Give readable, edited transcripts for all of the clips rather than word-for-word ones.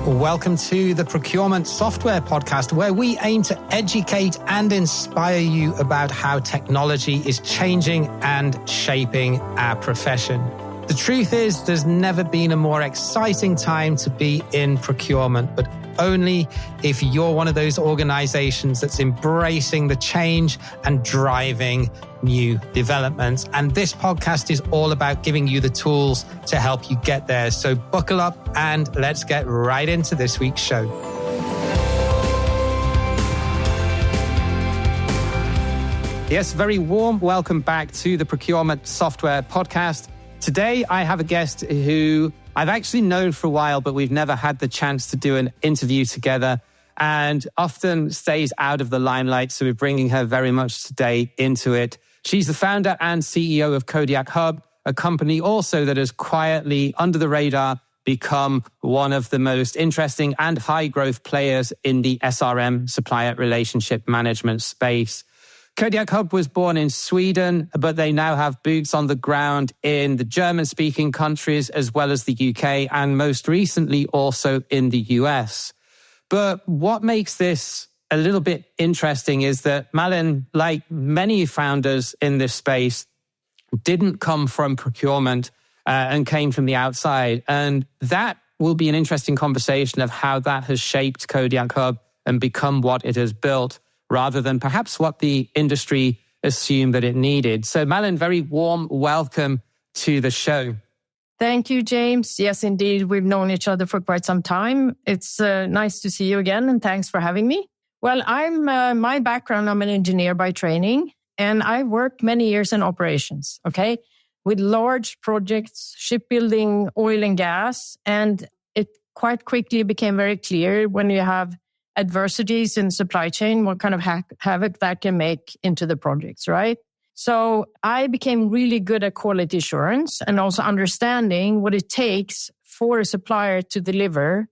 Welcome to the Procurement Software Podcast, where we aim to educate and inspire you about how technology is changing and shaping our profession. The truth is, there's never been a more exciting time to be in procurement, but only if you're one of those organizations that's embracing the change and driving new developments. And this podcast is all about giving you the tools to help you get there. So buckle up and let's get right into this week's show. Yes, very warm welcome back to the Procurement Software Podcast. Today, I have a guest who I've actually known for a while, but we've never had the chance to do an interview together and often stays out of the limelight. So we're bringing her very much today into it. She's the founder and CEO of Kodiak Hub, a company also that has quietly, under the radar, become one of the most interesting and high growth players in the SRM, supplier relationship management space. Kodiak Hub was born in Sweden, but they now have boots on the ground in the German-speaking countries as well as the UK, and most recently also in the US. But what makes this a little bit interesting is that Malin, like many founders in this space, didn't come from procurement and came from the outside. And that will be an interesting conversation of how that has shaped Kodiak Hub and become what it has built, rather than perhaps what the industry assumed that it needed. So Malin, very warm welcome to the show. Thank you, James. Yes, indeed. We've known each other for quite some time. It's nice to see you again, and thanks for having me. Well, my background, I'm an engineer by training, and I worked many years in operations, with large projects, shipbuilding, oil and gas. And it quite quickly became very clear when you have adversities in supply chain, what kind of havoc that can make into the projects, right? So I became really good at quality assurance and also understanding what it takes for a supplier to deliver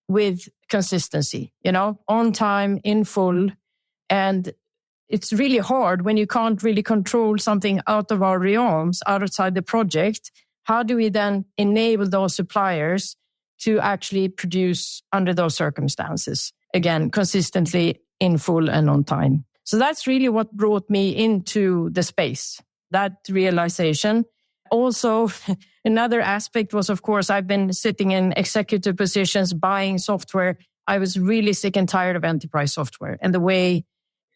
with consistency, on time, in full. And it's really hard when you can't really control something out of our realms, outside the project. How do we then enable those suppliers to actually produce under those circumstances? Again, consistently, in full and on time. So that's really what brought me into the space, that realization. Also, another aspect was, of course, I've been sitting in executive positions, buying software. I was really sick and tired of enterprise software and the way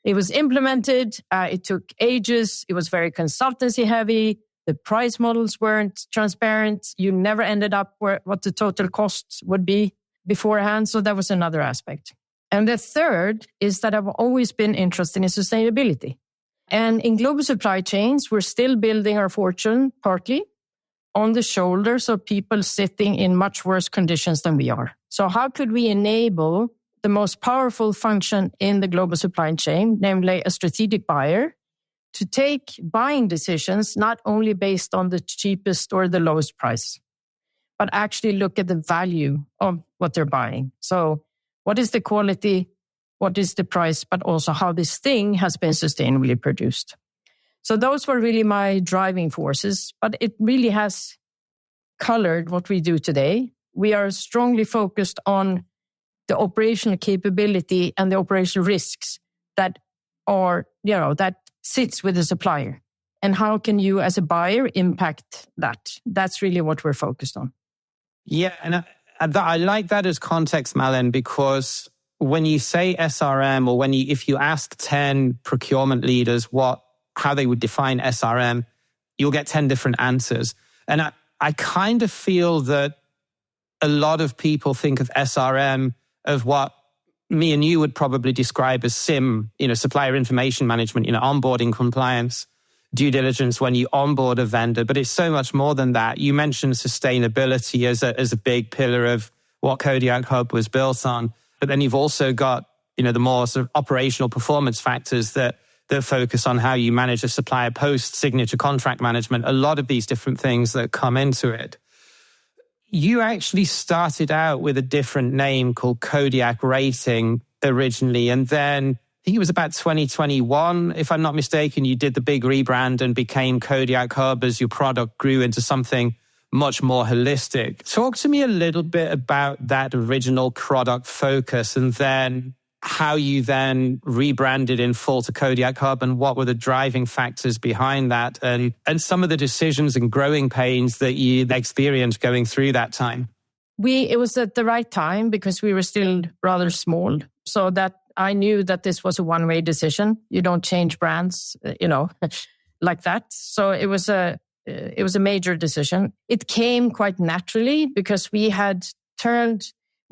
it was implemented. It took ages. It was very consultancy heavy. The price models weren't transparent. You never ended up what the total costs would be beforehand. So that was another aspect. And the third is that I've always been interested in sustainability. And in global supply chains, we're still building our fortune partly on the shoulders of people sitting in much worse conditions than we are. So how could we enable the most powerful function in the global supply chain, namely a strategic buyer, to take buying decisions not only based on the cheapest or the lowest price, but actually look at the value of what they're buying. So what is the quality? What is the price? But also how this thing has been sustainably produced. So those were really my driving forces, but it really has colored what we do today. We are strongly focused on the operational capability and the operational risks that are, that sits with the supplier. And how can you as a buyer impact that? That's really what we're focused on. Yeah, and I like that as context, Malin, because when you say SRM, or if you ask 10 procurement leaders how they would define SRM, you'll get 10 different answers. And I kind of feel that a lot of people think of SRM of what me and you would probably describe as SIM, supplier information management, onboarding, compliance, due diligence when you onboard a vendor, but it's so much more than that. You mentioned sustainability as a big pillar of what Kodiak Hub was built on, but then you've also got, the more sort of operational performance factors that focus on how you manage a supplier post-signature contract management, a lot of these different things that come into it. You actually started out with a different name called Kodiak Rating originally, and then I think it was about 2021, if I'm not mistaken, you did the big rebrand and became Kodiak Hub as your product grew into something much more holistic. Talk to me a little bit about that original product focus and then how you then rebranded in full to Kodiak Hub and what were the driving factors behind that and some of the decisions and growing pains that you experienced going through that time. It was at the right time because we were still rather small. So that I knew that this was a one-way decision. You don't change brands, like that. So it was a major decision. It came quite naturally because we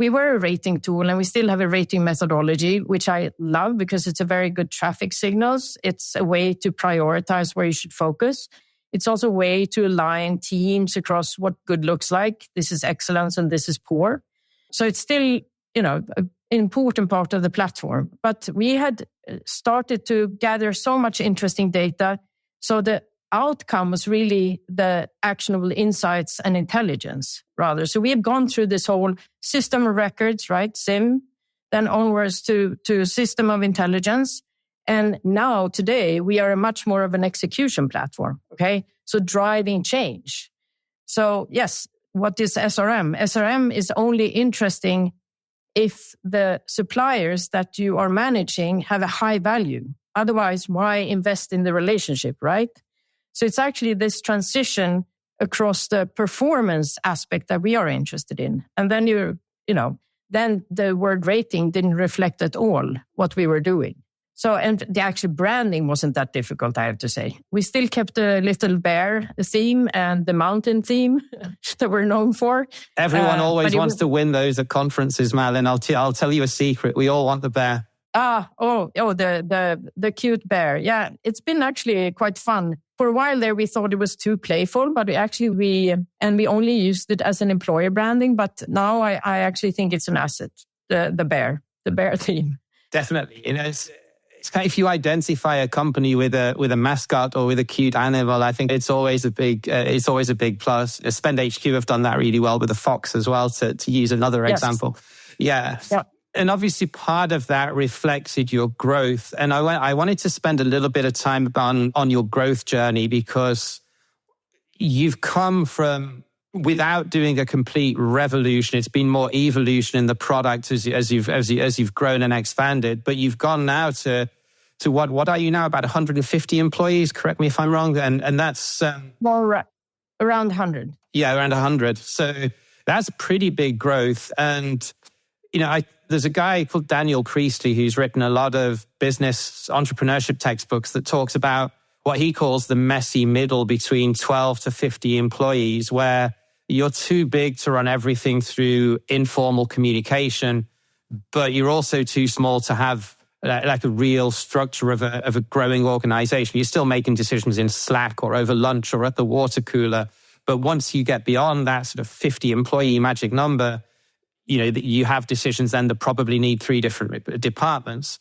were a rating tool and we still have a rating methodology, which I love because it's a very good traffic signals. It's a way to prioritize where you should focus. It's also a way to align teams across what good looks like. This is excellence and this is poor. So it's still, an important part of the platform. But we had started to gather so much interesting data. So the outcome was really the actionable insights and intelligence rather. So we have gone through this whole system of records, right? SIM, then onwards to system of intelligence. And now today we are much more of an execution platform. Okay. So driving change. So yes, what is SRM? SRM is only interesting if the suppliers that you are managing have a high value. Otherwise, why invest in the relationship, right? So it's actually this transition across the performance aspect that we are interested in. And then then the word rating didn't reflect at all what we were doing. So, and the actual branding wasn't that difficult, I have to say. We still kept the little bear theme and the mountain theme that we're known for. Everyone always wants to win those at conferences, Malin. I'll tell you a secret. We all want the bear. The cute bear. Yeah, it's been actually quite fun. For a while there, we thought it was too playful, but we only used it as an employer branding. But now I actually think it's an asset. The bear theme. Definitely, it's kind of, if you identify a company with a mascot or with a cute animal, I think it's always a big plus. Spend HQ have done that really well with the fox as well. To use another example, yeah. And obviously part of that reflected your growth. And I wanted to spend a little bit of time on your growth journey because you've come from, without doing a complete revolution, it's been more evolution in the product as you've grown and expanded. But you've gone now to what are you now, about 150 employees? Correct me if I'm wrong. And that's around 100. Yeah, around 100. So that's pretty big growth. And there's a guy called Daniel Priestley who's written a lot of business entrepreneurship textbooks that talks about what he calls the messy middle between 12 to 50 employees, where you're too big to run everything through informal communication, but you're also too small to have like a real structure of a growing organization. You're still making decisions in Slack or over lunch or at the water cooler. But once you get beyond that sort of 50 employee magic number, you have decisions then that probably need 3 different departments.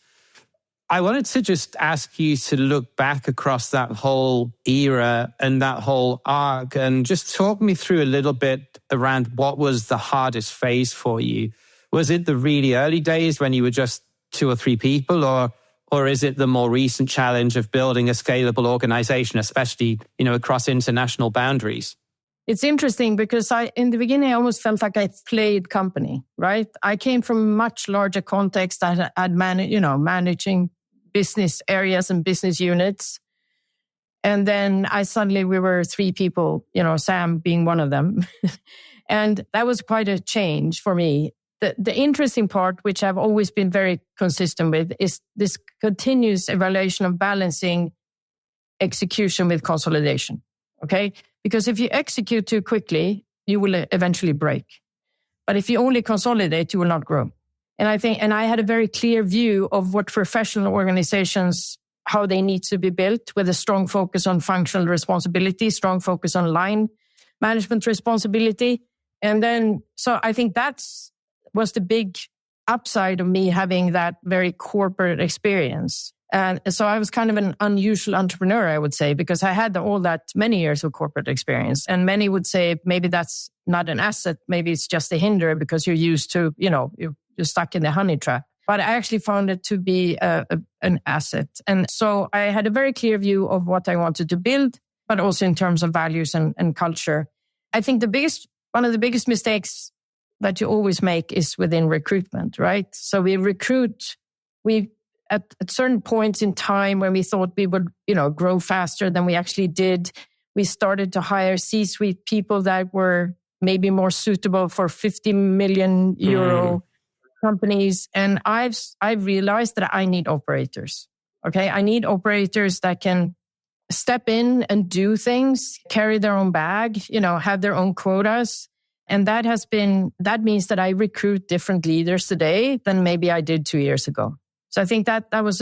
I wanted to just ask you to look back across that whole era and that whole arc and just talk me through a little bit around what was the hardest phase for you. Was it the really early days when you were just 2 or 3 people, or is it the more recent challenge of building a scalable organization, especially, across international boundaries? It's interesting because in the beginning, I almost felt like I played company, right? I came from a much larger context. I'd managing business areas and business units. And then we were 3 people, Sam being one of them. And that was quite a change for me. The interesting part, which I've always been very consistent with, is this continuous evaluation of balancing execution with consolidation. Okay? Because if you execute too quickly, you will eventually break. But if you only consolidate, you will not grow. And I had a very clear view of what professional organizations, how they need to be built, with a strong focus on functional responsibility, strong focus on line management responsibility. And then, so I think was the big upside of me having that very corporate experience. And so I was kind of an unusual entrepreneur, I would say, because I had all that many years of corporate experience. And many would say maybe that's not an asset. Maybe it's just a hinder because you're used to, you're stuck in the honey trap. But I actually found it to be an asset. And so I had a very clear view of what I wanted to build, but also in terms of values and culture. I think one of the biggest mistakes that you always make is within recruitment, right? So we at certain points in time when we thought we would, grow faster than we actually did, we started to hire C-suite people that were maybe more suitable for 50 million euro companies. And I've realized that I need operators. Okay. I need operators that can step in and do things, carry their own bag, have their own quotas. And that means that I recruit different leaders today than maybe I did 2 years ago. So I think that was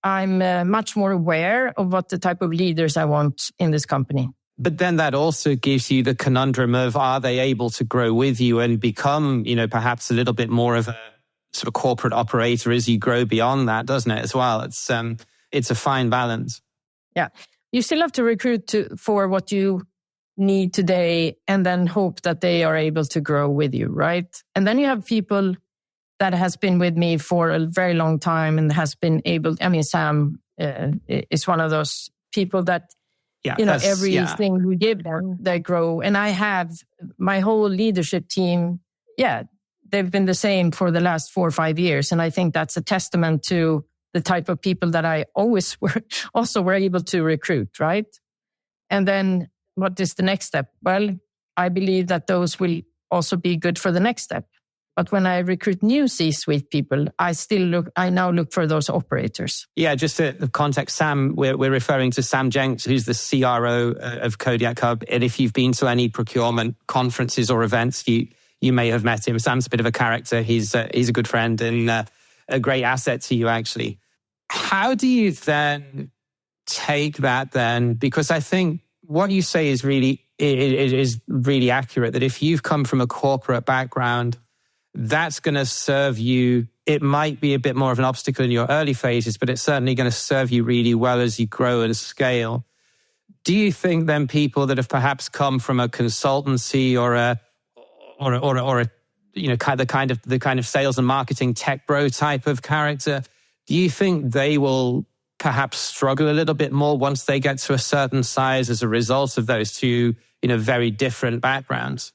I'm much more aware of what the type of leaders I want in this company. But then that also gives you the conundrum of, are they able to grow with you and become, perhaps a little bit more of a sort of corporate operator as you grow beyond that, doesn't it, as well? It's a fine balance. Yeah. You still have to recruit for what you need today and then hope that they are able to grow with you, right? And then you have people that has been with me for a very long time and has been able, Sam is one of those people that, everything we give them, they grow. And I have my whole leadership team, they've been the same for the last 4 or 5 years. And I think that's a testament to the type of people that I always were able to recruit, right? And then what is the next step? Well, I believe that those will also be good for the next step. But when I recruit new C-suite people, I now look for those operators. Yeah, just the context, Sam, we're referring to Sam Jenks, who's the CRO of Kodiak Hub. And if you've been to any procurement conferences or events, you may have met him. Sam's a bit of a character. He's a good friend and a great asset to you, actually. How do you then take that then? Because I think what you say is really accurate, that if you've come from a corporate background, that's going to serve you. It might be a bit more of an obstacle in your early phases, but it's certainly going to serve you really well as you grow at a scale. Do you think then people that have perhaps come from a consultancy or the kind of sales and marketing tech bro type of character, do you think they will perhaps struggle a little bit more once they get to a certain size as a result of those two, very different backgrounds?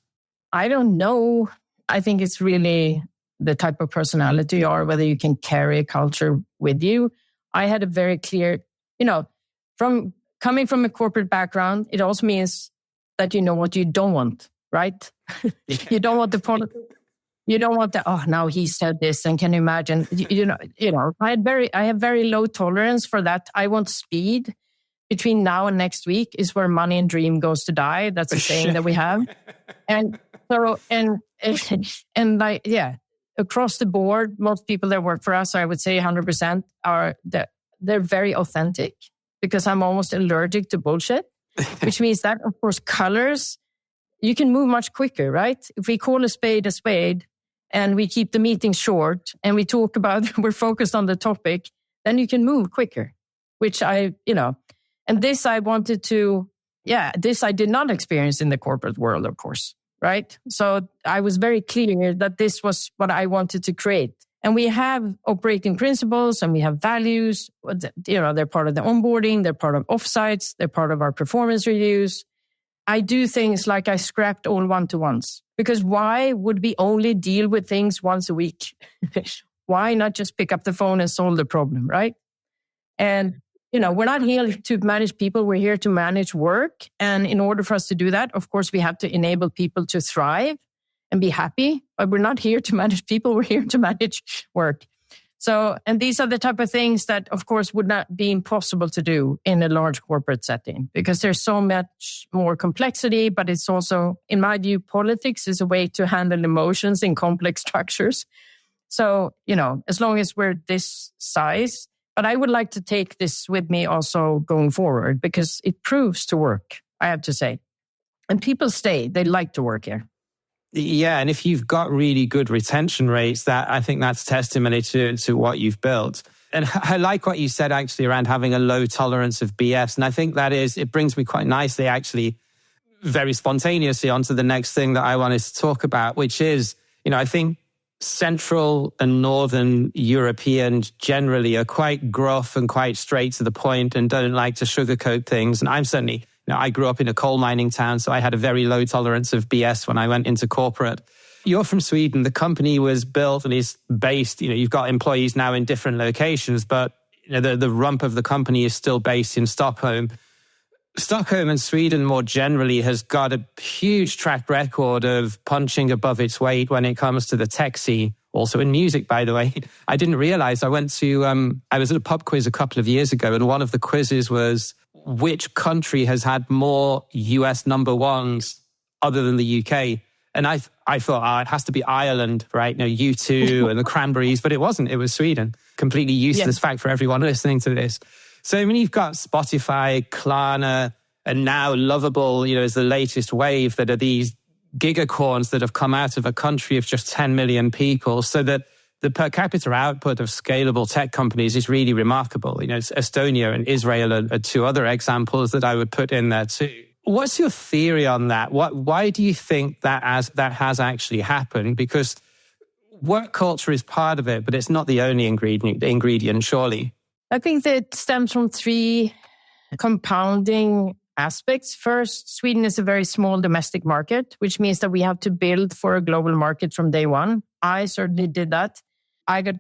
I don't know. I think it's really the type of personality you are, whether you can carry a culture with you. I had a very clear, from coming from a corporate background, it also means that you know what you don't want, right? You don't want the politics. You don't want now he said this, and can you imagine? I have very low tolerance for that. I want speed. Between now and next week is where money and dream goes to die. That's a saying that we have. And so, across the board, most people that work for us, I would say 100% they're very authentic, because I'm almost allergic to bullshit, which means that, of course, colors, you can move much quicker, right? If we call a spade and we keep the meeting short and we talk about, we're focused on the topic, then you can move quicker, which and this I wanted to, this I did not experience in the corporate world, of course, right? So I was very clear that this was what I wanted to create. And we have operating principles and we have values. They're part of the onboarding, they're part of offsites, they're part of our performance reviews. I do things like I scrapped all one-to-ones, because why would we only deal with things once a week? Why not just pick up the phone and solve the problem, right? And, we're not here to manage people. We're here to manage work. And in order for us to do that, of course, we have to enable people to thrive and be happy. But we're not here to manage people. We're here to manage work. So, and these are the type of things that, of course, would not be impossible to do in a large corporate setting, because there's so much more complexity. But it's also, in my view, politics is a way to handle emotions in complex structures. So, as long as we're this size, but I would like to take this with me also going forward, because it proves to work, I have to say. And people stay, they like to work here. Yeah, and if you've got really good retention rates, I think that's testimony to what you've built. And I like what you said actually around having a low tolerance of BS. And I think it brings me quite nicely, actually, very spontaneously onto the next thing that I wanted to talk about, which is, I think Central and Northern Europeans generally are quite gruff and quite straight to the point and don't like to sugarcoat things. And I'm certainly, I grew up in a coal mining town, so I had a very low tolerance of BS when I went into corporate. You're from Sweden. The company was built and is based, you've got employees now in different locations, but the rump of the company is still based in Stockholm. Stockholm and Sweden more generally has got a huge track record of punching above its weight when it comes to the tech scene. Also in music, by the way. I didn't realize I was at a pub quiz a couple of years ago, and one of the quizzes was which country has had more US number ones other than the UK. And I thought, it has to be Ireland, right? U2 and the Cranberries, but it wasn't. It was Sweden. Completely useless fact for everyone listening to this. So, you've got Spotify, Klarna, and now Lovable, is the latest wave that are these gigacorns that have come out of a country of just 10 million people, so that the per capita output of scalable tech companies is really remarkable. Estonia and Israel are two other examples that I would put in there too. What's your theory on that? Why do you think that has actually happened? Because work culture is part of it, but it's not the only ingredient, surely. I think that stems from three compounding aspects. First, Sweden is a very small domestic market, which means that we have to build for a global market from day one. I certainly did that. I got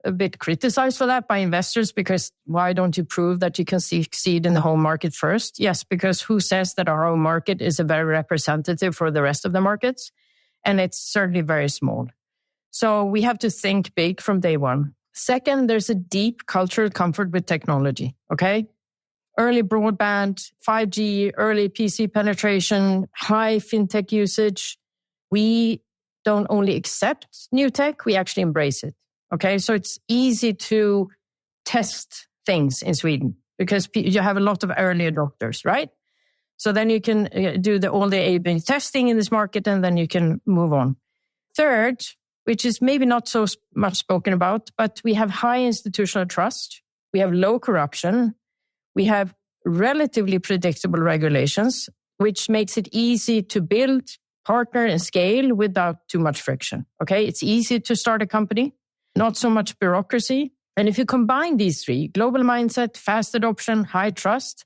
a bit criticized for that by investors because why don't you prove that you can succeed in the home market first? Yes, because who says that our home market is a very representative for the rest of the markets? And it's certainly very small. So we have to think big from day one. Second, there's a deep cultural comfort with technology, okay? Early broadband, 5G, early PC penetration, high fintech usage. We don't only accept new tech, we actually embrace it. Okay, so it's easy to test things in Sweden because you have a lot of early adopters, right? So then you can do all the A/B testing in this market and then you can move on. Third, which is maybe not so much spoken about, but we have high institutional trust. We have low corruption. We have relatively predictable regulations, which makes it easy to build, partner, and scale without too much friction. Okay, it's easy to start a company, not so much bureaucracy. And if you combine these three, global mindset, fast adoption, high trust,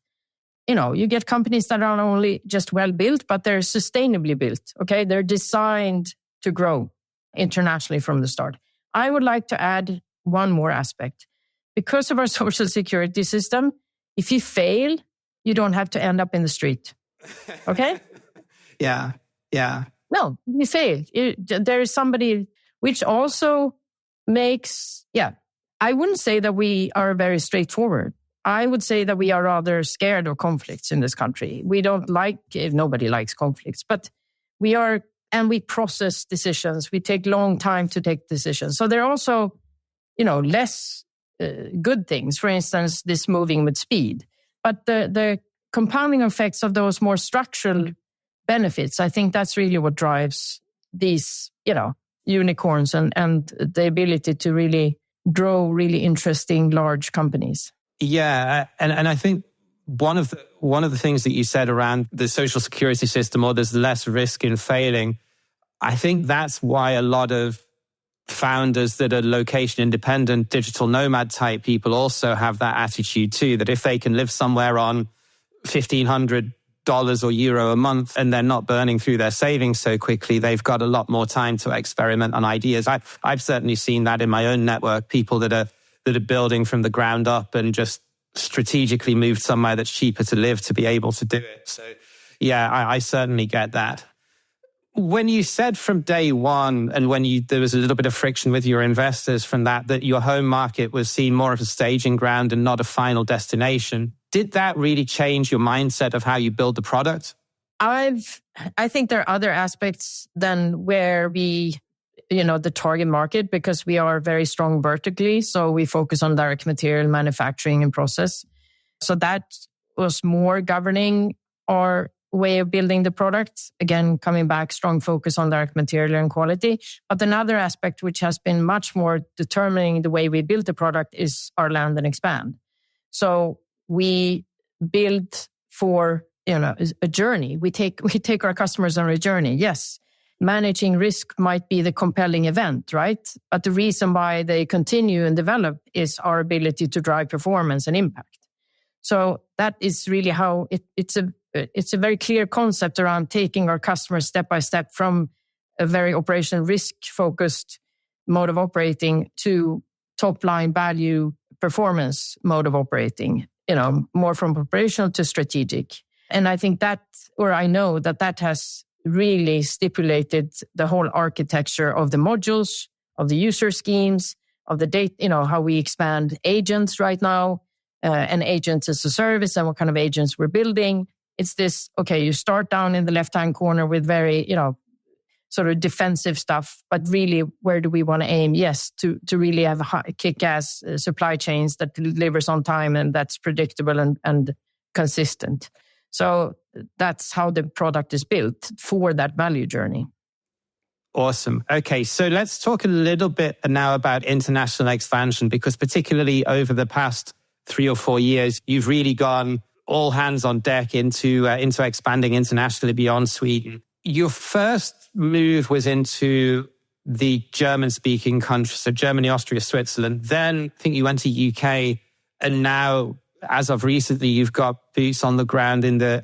you get companies that are not only just well built, but they're sustainably built. Okay, they're designed to grow internationally from the start. I would like to add one more aspect. Because of our social security system, if you fail, you don't have to end up in the street. Okay? Yeah. No, you fail. There is somebody, which also makes, I wouldn't say that we are very straightforward. I would say that we are rather scared of conflicts in this country. We don't nobody likes conflicts, but we are, and we process decisions. We take long time to take decisions. So there are also, less good things. For instance, this moving with speed. But the compounding effects of those more structural benefits, I think that's really what drives these, unicorns and the ability to really grow really interesting large companies. Yeah, and I think one of the things that you said around the social security system, or there's less risk in failing, I think that's why a lot of founders that are location independent, digital nomad type people also have that attitude too, that if they can live somewhere on $1,500 or euro a month and they're not burning through their savings so quickly, they've got a lot more time to experiment on ideas. I've certainly seen that in my own network, people that are building from the ground up and just strategically moved somewhere that's cheaper to live to be able to do it. So yeah, I certainly get that. When you said from day one, and when there was a little bit of friction with your investors from that your home market was seen more of a staging ground and not a final destination, did that really change your mindset of how you build the product? I think there are other aspects than where we, the target market, because we are very strong vertically. So we focus on direct material manufacturing and process. So that was more governing our way of building the product. Again, coming back, strong focus on direct material and quality. But another aspect which has been much more determining the way we build the product is our land and expand. So we build for, a journey. We take our customers on a journey. Yes, managing risk might be the compelling event, right? But the reason why they continue and develop is our ability to drive performance and impact. So that is really how it's a it's a very clear concept around taking our customers step by step from a very operational risk-focused mode of operating to top-line value performance mode of operating, more from operational to strategic. And I think I know that has really stipulated the whole architecture of the modules, of the user schemes, of the data, how we expand agents right now, and agents as a service and what kind of agents we're building. It's this, okay, you start down in the left-hand corner with very, sort of defensive stuff, but really, where do we want to aim? Yes, to really have kick-ass supply chains that delivers on time and that's predictable and consistent. So that's how the product is built for that value journey. Awesome. Okay, so let's talk a little bit now about international expansion, because particularly over the past 3 or 4 years, you've really gone all hands on deck into expanding internationally beyond Sweden. Your first move was into the German-speaking countries, so Germany, Austria, Switzerland. Then I think you went to UK, and now, as of recently, you've got boots on the ground in the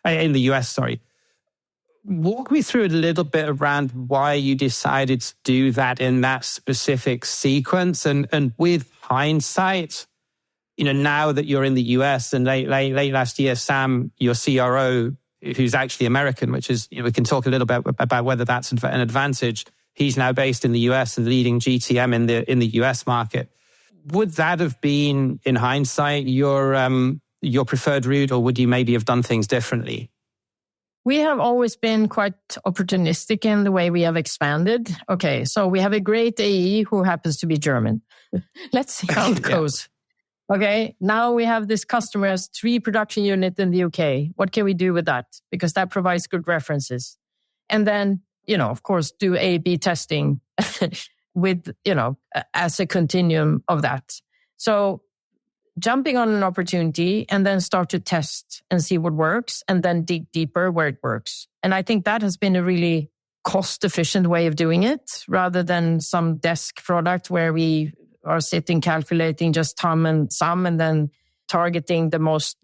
US. Sorry. Walk me through a little bit around why you decided to do that in that specific sequence, and with hindsight, now that you're in the US, and late last year, Sam, your CRO, who's actually American, which is, we can talk a little bit about whether that's an advantage. He's now based in the US and leading GTM in the US market. Would that have been, in hindsight, your preferred route, or would you maybe have done things differently? We have always been quite opportunistic in the way we have expanded. Okay, so we have a great AE who happens to be German. Let's see how it goes. Okay, now we have this customer has 3 production units in the UK. What can we do with that? Because that provides good references. And then, of course, do A/B testing with, as a continuum of that. So jumping on an opportunity and then start to test and see what works and then dig deeper where it works. And I think that has been a really cost-efficient way of doing it, rather than some desk product where we are sitting calculating just sum and then targeting the most,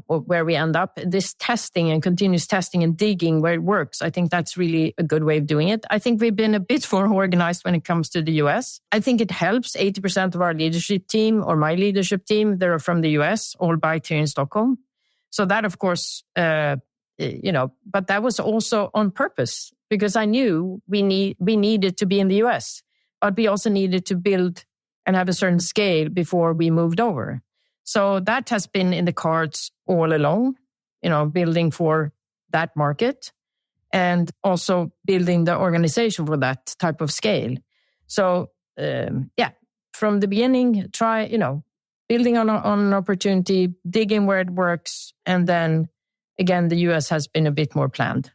where we end up. This testing and continuous testing and digging where it works, I think that's really a good way of doing it. I think we've been a bit more organized when it comes to the US. I think it helps. 80% of our leadership team, or my leadership team, they're from the US, all based here in Stockholm. So that, of course, but that was also on purpose, because I knew we needed to be in the US, but we also needed to build and have a certain scale before we moved over. So that has been in the cards all along, building for that market and also building the organization for that type of scale. So, from the beginning, try, building on an opportunity, digging where it works. And then again, the US has been a bit more planned.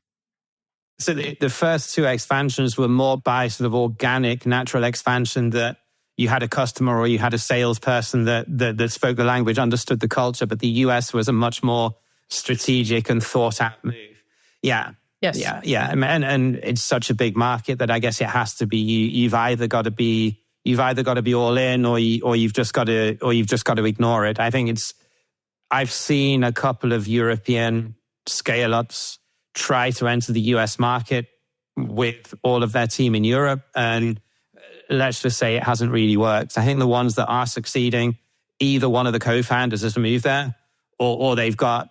So the first 2 expansions were more by sort of organic, natural expansion, that you had a customer or you had a salesperson that spoke the language, understood the culture, but the US was a much more strategic and thought out move. Yeah. Yes. Yeah. And it's such a big market that I guess it has to be, you've either got to be all in, or you've just got to ignore it. I think I've seen a couple of European scale ups try to enter the US market with all of their team in Europe, and let's just say it hasn't really worked. I think the ones that are succeeding, either one of the co-founders has moved there, or they've got,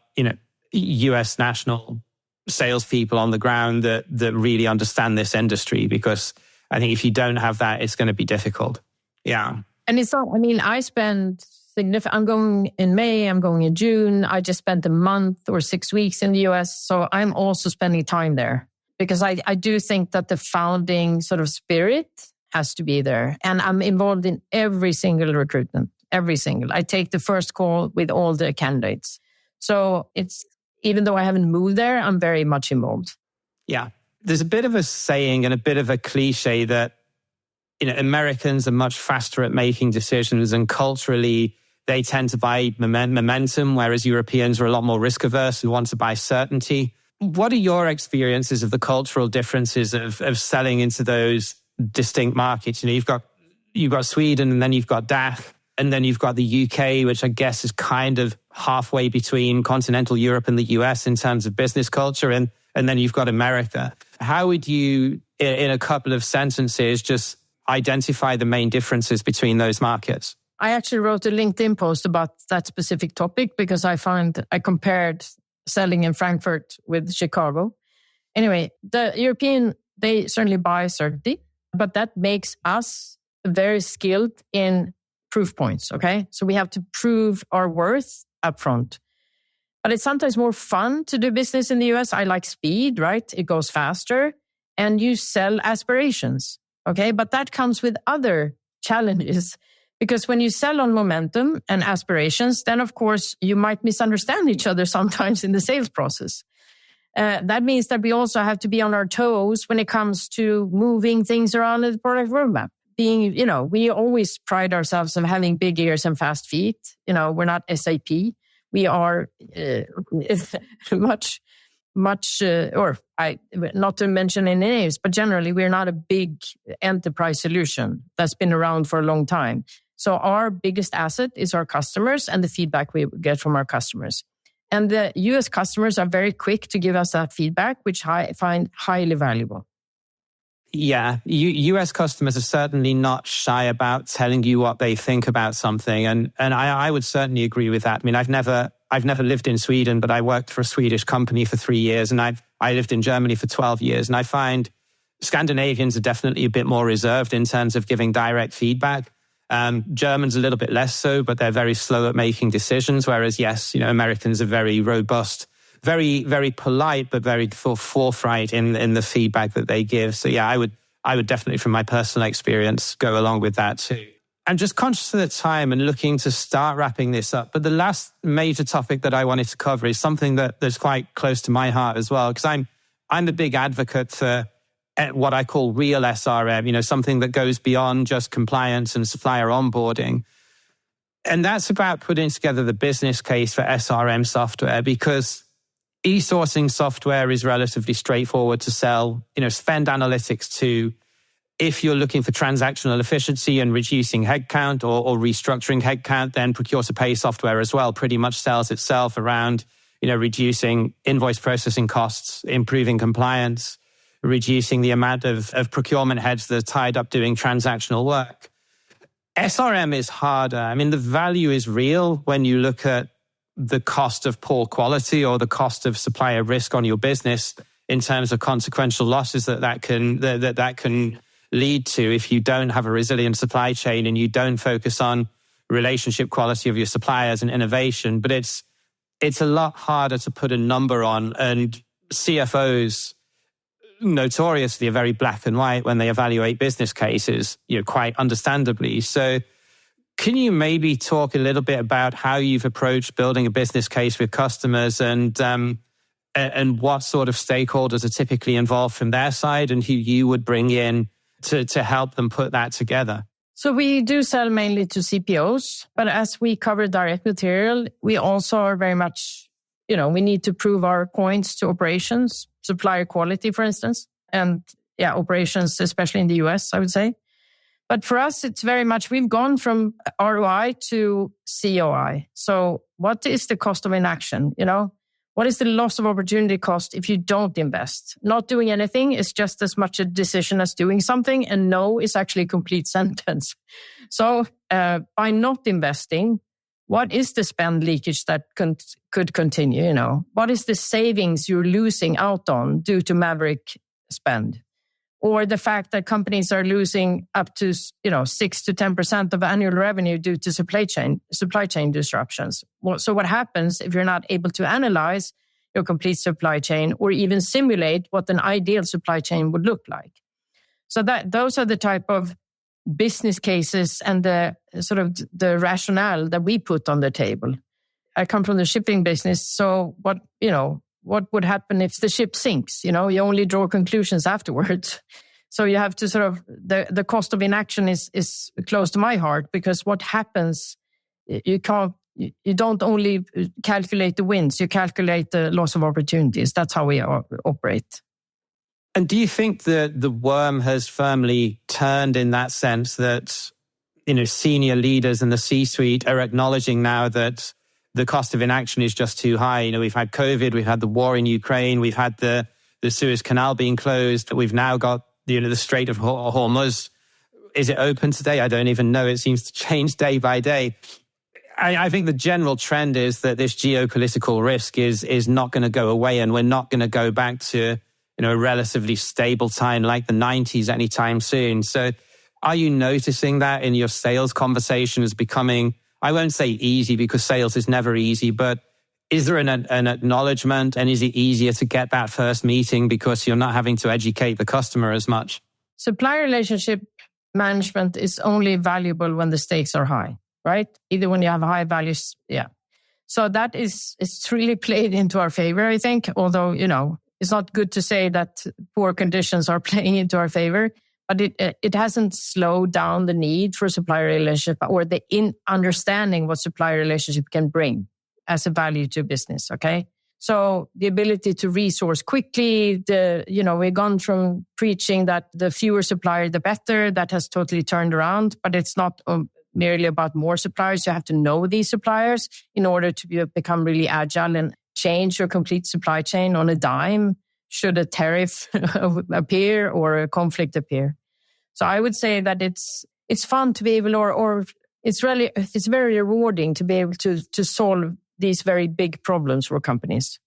US national salespeople on the ground that really understand this industry, because I think if you don't have that, it's going to be difficult. Yeah. And it's not, I spend significant, I'm going in May, I'm going in June. I just spent a month or 6 weeks in the US. So I'm also spending time there, because I do think that the founding sort of spirit has to be there. And I'm involved in every single recruitment, I take the first call with all the candidates. So it's, even though I haven't moved there, I'm very much involved. Yeah. There's a bit of a saying and a bit of a cliche that, Americans are much faster at making decisions, and culturally they tend to buy momentum, whereas Europeans are a lot more risk averse and want to buy certainty. What are your experiences of the cultural differences of selling into those distinct markets? You've got Sweden, and then you've got DACH, and then you've got the UK, which I guess is kind of halfway between continental Europe and the US in terms of business culture. And then you've got America. How would you, in a couple of sentences, just identify the main differences between those markets? I actually wrote a LinkedIn post about that specific topic because I compared selling in Frankfurt with Chicago. Anyway, the European, they certainly buy certainty, but that makes us very skilled in proof points, okay? So we have to prove our worth upfront. But it's sometimes more fun to do business in the US. I like speed, right? It goes faster and you sell aspirations, okay? But that comes with other challenges because when you sell on momentum and aspirations, then of course you might misunderstand each other sometimes in the sales process. That means that we also have to be on our toes when it comes to moving things around in the product roadmap. We always pride ourselves on having big ears and fast feet. We're not SAP. We are not to mention any names, but generally we're not a big enterprise solution that's been around for a long time. So our biggest asset is our customers and the feedback we get from our customers. And the US customers are very quick to give us that feedback, which I find highly valuable. Yeah, US customers are certainly not shy about telling you what they think about something. And I would certainly agree with that. I mean, I've never lived in Sweden, but I worked for a Swedish company for 3 years and I lived in Germany for 12 years. And I find Scandinavians are definitely a bit more reserved in terms of giving direct feedback. Germans a little bit less so, but they're very slow at making decisions. Whereas, yes, Americans are very robust, very, very polite, but very forthright in the feedback that they give. So yeah, I would definitely, from my personal experience, go along with that too. I'm just conscious of the time and looking to start wrapping this up. But the last major topic that I wanted to cover is something that's quite close to my heart as well, because I'm a big advocate for what I call real SRM, something that goes beyond just compliance and supplier onboarding. And that's about putting together the business case for SRM software, because e-sourcing software is relatively straightforward to sell, spend analytics to. If you're looking for transactional efficiency and reducing headcount or restructuring headcount, then procure-to-pay software as well pretty much sells itself around, reducing invoice processing costs, improving compliance, reducing the amount of procurement heads that are tied up doing transactional work. SRM is harder. I mean, the value is real when you look at the cost of poor quality or the cost of supplier risk on your business in terms of consequential losses that can lead to if you don't have a resilient supply chain and you don't focus on relationship quality of your suppliers and innovation. But it's a lot harder to put a number on, and CFOs notoriously are very black and white when they evaluate business cases, quite understandably. So can you maybe talk a little bit about how you've approached building a business case with customers and what sort of stakeholders are typically involved from their side and who you would bring in to help them put that together? So we do sell mainly to CPOs, but as we cover direct material, we also are very much, we need to prove our points to operations, supplier quality, for instance, and operations, especially in the US, I would say. But for us, it's very much, we've gone from ROI to COI. So what is the cost of inaction? What is the loss of opportunity cost if you don't invest? Not doing anything is just as much a decision as doing something, and no is actually a complete sentence. So by not investing, what is the spend leakage that could continue? What is the savings you're losing out on due to maverick spend? Or the fact that companies are losing up to 6 to 10% of annual revenue due to supply chain disruptions. So what happens if you're not able to analyze your complete supply chain or even simulate what an ideal supply chain would look like? So those are the type of business cases and the sort of the rationale that we put on the table. I come from the shipping business, so what would happen if the ship sinks? You only draw conclusions afterwards. So you have to sort of, the cost of inaction is close to my heart, because what happens, you don't only calculate the wins, you calculate the loss of opportunities. That's how we operate. And do you think that the worm has firmly turned in that sense that, senior leaders in the C-suite are acknowledging now that the cost of inaction is just too high. You know, we've had COVID, we've had the war in Ukraine, we've had the Suez Canal being closed. We've now got, the Strait of Hormuz. Is it open today? I don't even know. It seems to change day by day. I think the general trend is that this geopolitical risk is not going to go away, and we're not going to go back to, a relatively stable time like the 90s anytime soon. So are you noticing that in your sales conversations becoming, I won't say easy because sales is never easy, but is there an acknowledgement, and is it easier to get that first meeting because you're not having to educate the customer as much? Supplier relationship management is only valuable when the stakes are high, right? Either when you have high values. Yeah. So that it's really played into our favor, I think, although, it's not good to say that poor conditions are playing into our favor, but it hasn't slowed down the need for supplier relationship or the understanding what supplier relationship can bring as a value to business, okay? So the ability to resource quickly, we've gone from preaching that the fewer suppliers, the better. That has totally turned around, but it's not merely about more suppliers. You have to know these suppliers in order to become really agile and change your complete supply chain on a dime should a tariff appear or a conflict appear. So I would say that it's fun to be able, or it's very rewarding to be able to solve these very big problems for companies.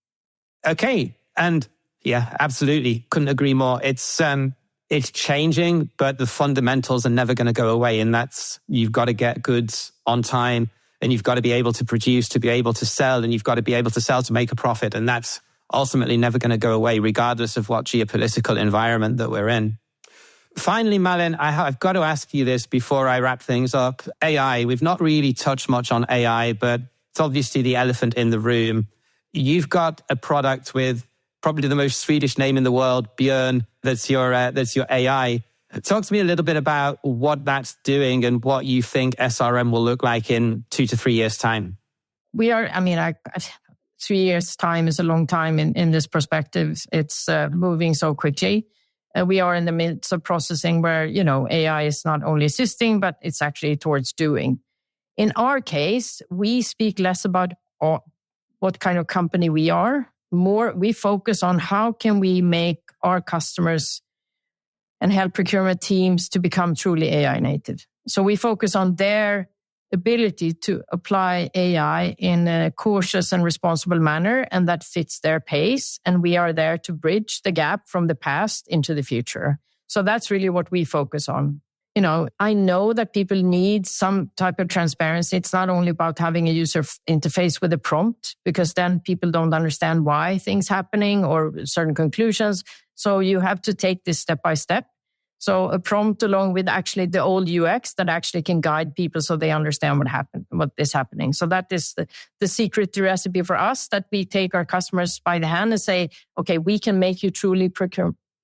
Okay. And yeah, absolutely. Couldn't agree more. It's changing, but the fundamentals are never going to go away. And that's, you've got to get goods on time, and you've got to be able to produce to be able to sell, and you've got to be able to sell to make a profit. And that's ultimately never going to go away, regardless of what geopolitical environment that we're in. Finally, Malin, I've got to ask you this before I wrap things up. AI, we've not really touched much on AI, but it's obviously the elephant in the room. You've got a product with probably the most Swedish name in the world, Bjorn, that's your AI. Talk to me a little bit about what that's doing and what you think SRM will look like in 2 to 3 years' time. 3 years' time is a long time in this perspective. It's moving so quickly. We are in the midst of processing where, AI is not only assisting, but it's actually towards doing. In our case, we speak less about what kind of company we are. More, we focus on how can we make our customers and help procurement teams to become truly AI native. So we focus on their ability to apply AI in a cautious and responsible manner, and that fits their pace. And we are there to bridge the gap from the past into the future. So that's really what we focus on. I know that people need some type of transparency. It's not only about having a user interface with a prompt, because then people don't understand why things happening or certain conclusions. So you have to take this step by step. So a prompt along with actually the old UX that actually can guide people so they understand what is happening. So that is the secret recipe for us, that we take our customers by the hand and say, okay, we can make you truly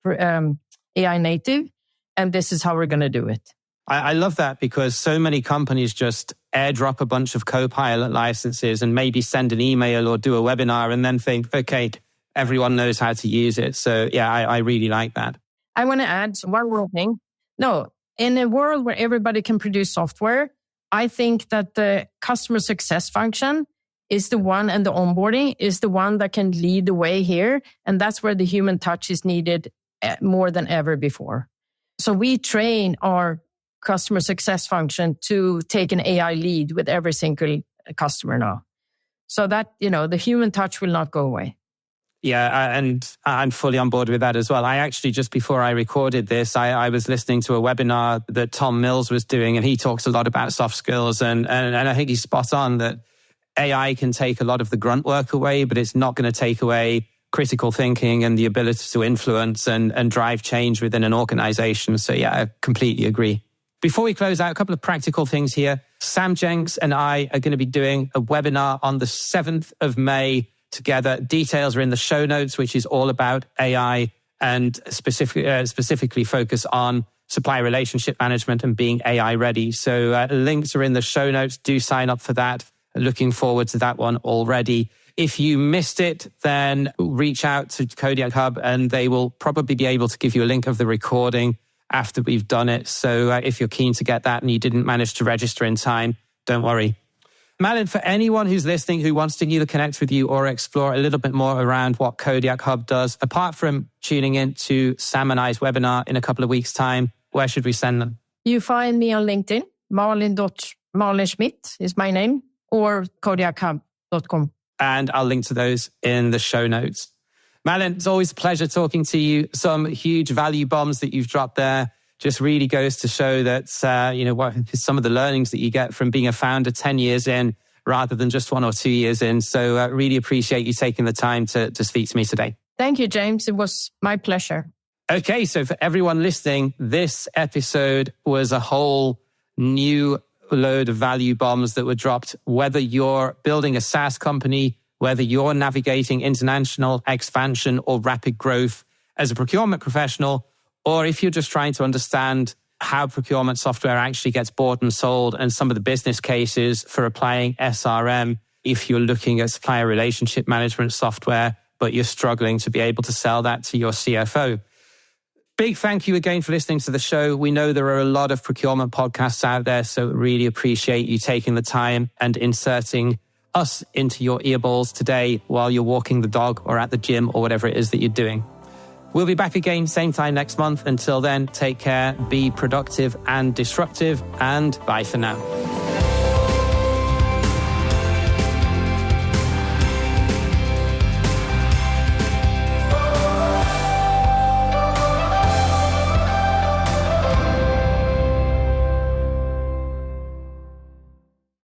AI native. And this is how we're going to do it. I love that, because so many companies just airdrop a bunch of Copilot licenses and maybe send an email or do a webinar and then think, okay, everyone knows how to use it. So yeah, I really like that. I want to add one more thing. No, in a world where everybody can produce software, I think that the customer success function is the one, and the onboarding is the one that can lead the way here. And that's where the human touch is needed more than ever before. So we train our customer success function to take an AI lead with every single customer now. So that, the human touch will not go away. Yeah, and I'm fully on board with that as well. I actually, just before I recorded this, I was listening to a webinar that Tom Mills was doing, and he talks a lot about soft skills. And I think he's spot on that AI can take a lot of the grunt work away, but it's not going to take away critical thinking and the ability to influence and drive change within an organization. So yeah, I completely agree. Before we close out, a couple of practical things here. Sam Jenks and I are going to be doing a webinar on the 7th of May together. Details are in the show notes, which is all about AI and specifically focus on supplier relationship management and being AI ready. So links are in the show notes. Do sign up for that. Looking forward to that one already. If you missed it, then reach out to Kodiak Hub and they will probably be able to give you a link of the recording after we've done it. So if you're keen to get that and you didn't manage to register in time, don't worry. Malin, for anyone who's listening who wants to either connect with you or explore a little bit more around what Kodiak Hub does, apart from tuning in to Sam and I's webinar in a couple of weeks' time, where should we send them? You find me on LinkedIn. Malin Schmidt is my name, or kodiakhub.com. And I'll link to those in the show notes. Malin, it's always a pleasure talking to you. Some huge value bombs that you've dropped there. Just really goes to show that, what some of the learnings that you get from being a founder 10 years in rather than just 1 or 2 years in. So really appreciate you taking the time to speak to me today. Thank you, James. It was my pleasure. Okay, so for everyone listening, this episode was a whole new load of value bombs that were dropped, whether you're building a SaaS company, whether you're navigating international expansion or rapid growth as a procurement professional, or if you're just trying to understand how procurement software actually gets bought and sold and some of the business cases for applying SRM, if you're looking at supplier relationship management software, but you're struggling to be able to sell that to your CFO. Big thank you again for listening to the show. We know there are a lot of procurement podcasts out there, so really appreciate you taking the time and inserting us into your earballs today while you're walking the dog or at the gym or whatever it is that you're doing. We'll be back again same time next month. Until then, take care, be productive and disruptive, and bye for now.